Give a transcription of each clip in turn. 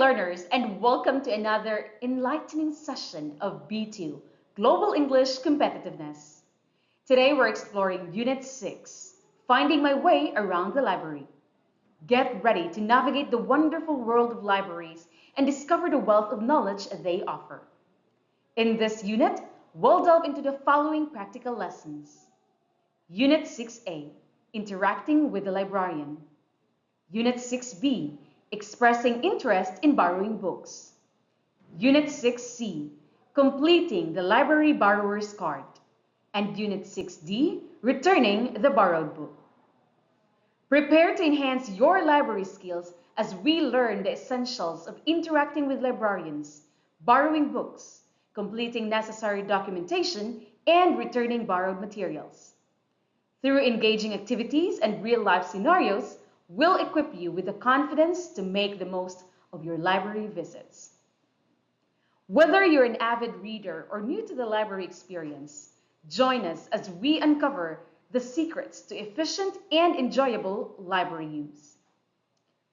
learners, and welcome to another enlightening session of B2 Global English Competitiveness. Today we're exploring Unit 6, Finding My Way Around the Library. Get ready to navigate the wonderful world of libraries and discover the wealth of knowledge they offer. In this unit, we'll delve into the following practical lessons. Unit 6A, Interacting with the Librarian. Unit 6B, Expressing Interest in Borrowing Books. Unit 6C, Completing the Library Borrower's Card. And Unit 6D, Returning the Borrowed Book. Prepare to enhance your library skills as we learn the essentials of interacting with librarians, borrowing books, completing necessary documentation, and returning borrowed materials. Through engaging activities and real-life scenarios, we'll equip you with the confidence to make the most of your library visits. Whether you're an avid reader or new to the library experience, join us as we uncover the secrets to efficient and enjoyable library use.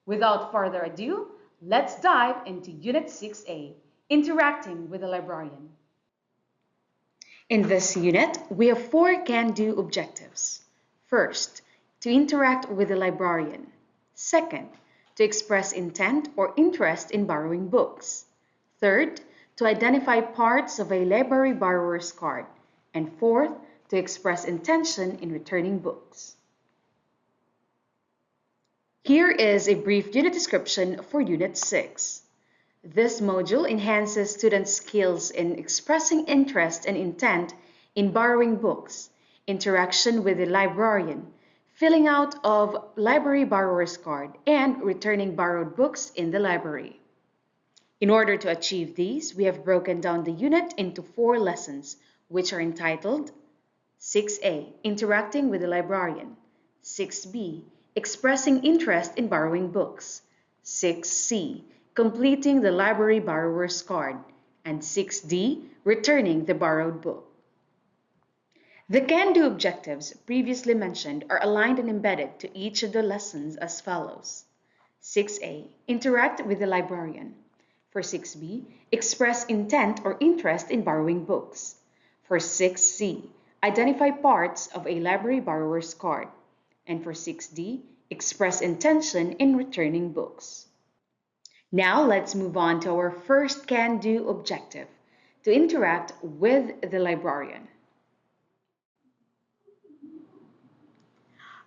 Without further ado, let's dive into Unit 6A, Interacting with the Librarian. In this unit, we have 4 can-do objectives. First, to interact with the librarian. Second, to express intent or interest in borrowing books. Third, to identify parts of a library borrower's card. And fourth, to express intention in returning books. Here is a brief unit description for Unit 6. This module enhances students' skills in expressing interest and intent in borrowing books, interaction with the librarian, filling out of library borrower's card, and returning borrowed books in the library. In order to achieve these, we have broken down the unit into 4 lessons, which are entitled 6A, Interacting with the Librarian, 6B, Expressing Interest in Borrowing Books, 6C, Completing the Library Borrower's Card, and 6D, Returning the Borrowed Book. The can-do objectives previously mentioned are aligned and embedded to each of the lessons as follows. 6A, Interact with the librarian. For 6B, express intent or interest in borrowing books. For 6C, identify parts of a library borrower's card. And for 6D, express intention in returning books. Now let's move on to our first can-do objective, to interact with the librarian.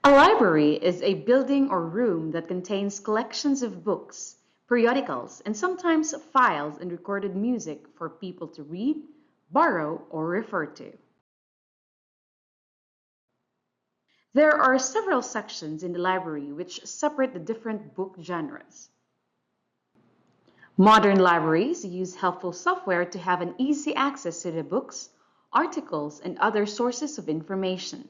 A library is a building or room that contains collections of books, periodicals, and sometimes files and recorded music for people to read, borrow, or refer to. There are several sections in the library which separate the different book genres. Modern libraries use helpful software to have an easy access to the books, articles, and other sources of information.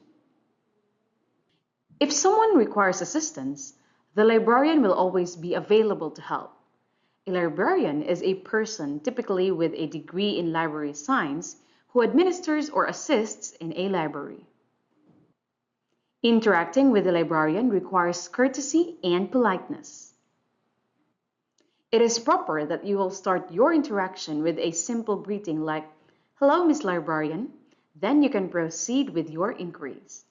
If someone requires assistance, the librarian will always be available to help. A librarian is a person typically with a degree in library science who administers or assists in a library. Interacting with the librarian requires courtesy and politeness. It is proper that you will start your interaction with a simple greeting like, "Hello, Miss Librarian." Then you can proceed with your inquiries.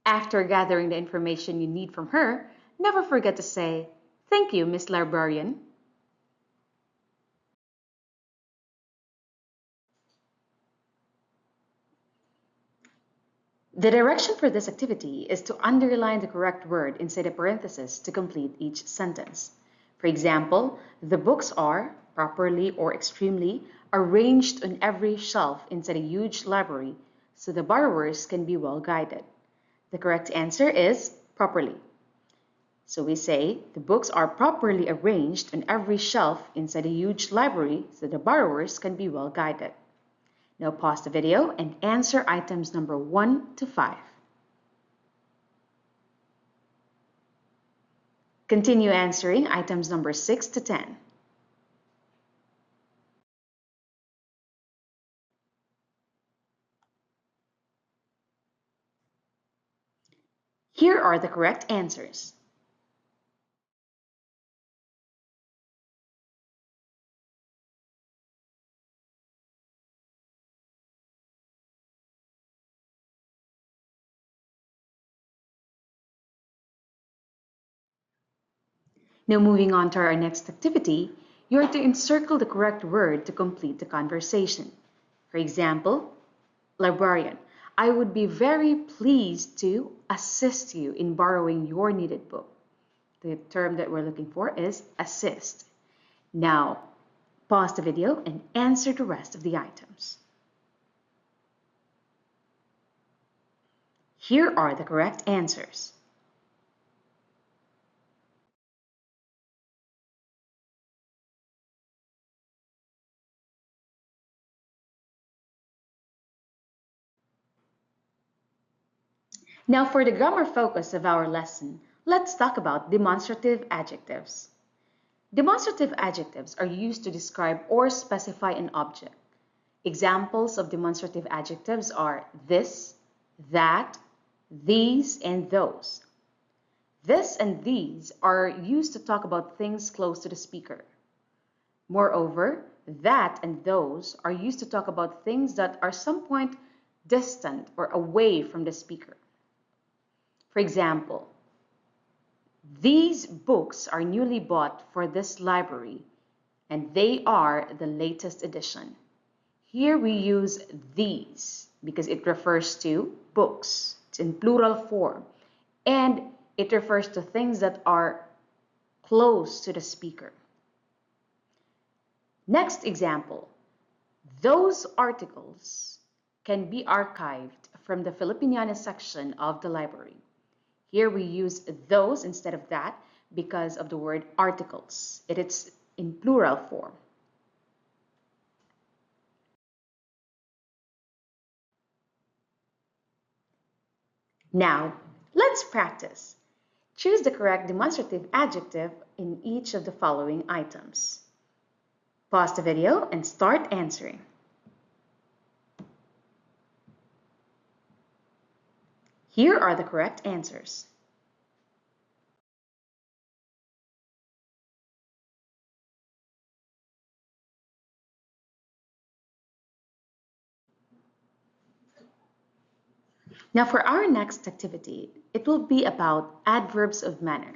After gathering the information you need from her, never forget to say, "Thank you, Miss Librarian." The direction for this activity is to underline the correct word inside a parenthesis to complete each sentence. For example, the books are, properly or extremely, arranged on every shelf inside a huge library so the borrowers can be well guided. The correct answer is properly. So we say, the books are properly arranged on every shelf inside a huge library so the borrowers can be well guided. Now pause the video and answer items number 1 to 5. Continue answering items number 6 to 10. Here are the correct answers. Now moving on to our next activity, you are to encircle the correct word to complete the conversation. For example, librarian, I would be very pleased to assist you in borrowing your needed book. The term that we're looking for is assist. Now, pause the video and answer the rest of the items. Here are the correct answers. Now for the grammar focus of our lesson, let's talk about demonstrative adjectives. Demonstrative adjectives are used to describe or specify an object. Examples of demonstrative adjectives are this, that, these, and those. This and these are used to talk about things close to the speaker. Moreover, that and those are used to talk about things that are some point distant or away from the speaker. For example, these books are newly bought for this library and they are the latest edition. Here we use these because it refers to books. It's in plural form and it refers to things that are close to the speaker. Next example, those articles can be archived from the Filipiniana section of the library. Here we use those instead of that because of the word articles. It is in plural form. Now, let's practice. Choose the correct demonstrative adjective in each of the following items. Pause the video and start answering. Here are the correct answers. Now for our next activity, it will be about adverbs of manner.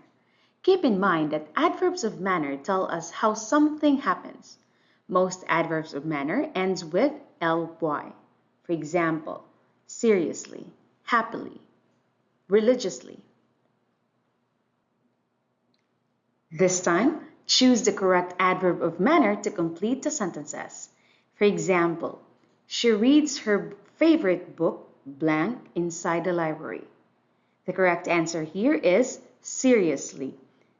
Keep in mind that adverbs of manner tell us how something happens. Most adverbs of manner ends with ly. For example, seriously, happily, religiously. This time, choose the correct adverb of manner to complete the sentences. For example, she reads her favorite book blank inside the library. The correct answer here is seriously,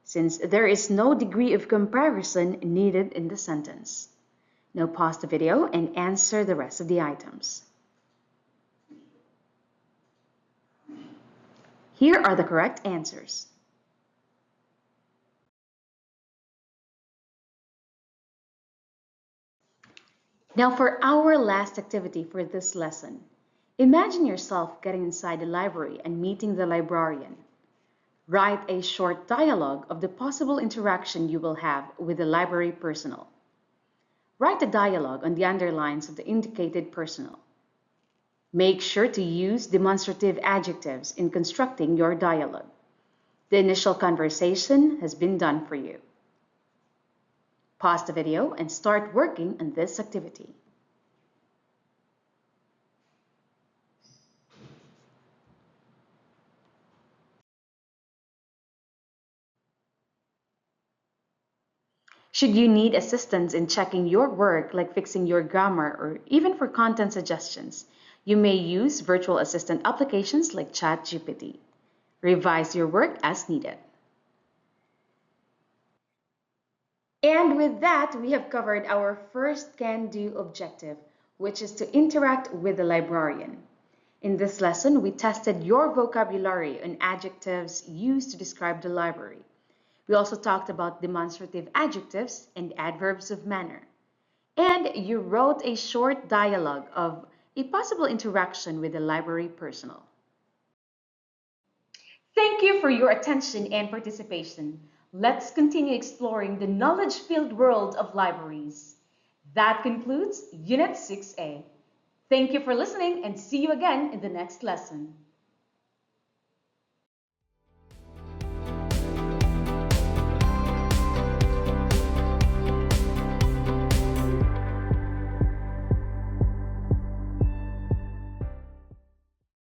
since there is no degree of comparison needed in the sentence. Now pause the video and answer the rest of the items. Here are the correct answers. Now for our last activity for this lesson, imagine yourself getting inside the library and meeting the librarian. Write a short dialogue of the possible interaction you will have with the library personnel. Write the dialogue on the underlines of the indicated personnel. Make sure to use demonstrative adjectives in constructing your dialogue. The initial conversation has been done for you. Pause the video and start working on this activity. Should you need assistance in checking your work, like fixing your grammar or even for content suggestions, you may use virtual assistant applications like ChatGPT. Revise your work as needed. And with that, we have covered our first can-do objective, which is to interact with the librarian. In this lesson, we tested your vocabulary on adjectives used to describe the library. We also talked about demonstrative adjectives and adverbs of manner. And you wrote a short dialogue of a possible interaction with the library personnel. Thank you for your attention and participation. Let's continue exploring the knowledge-filled world of libraries. That concludes Unit 6A. Thank you for listening and see you again in the next lesson.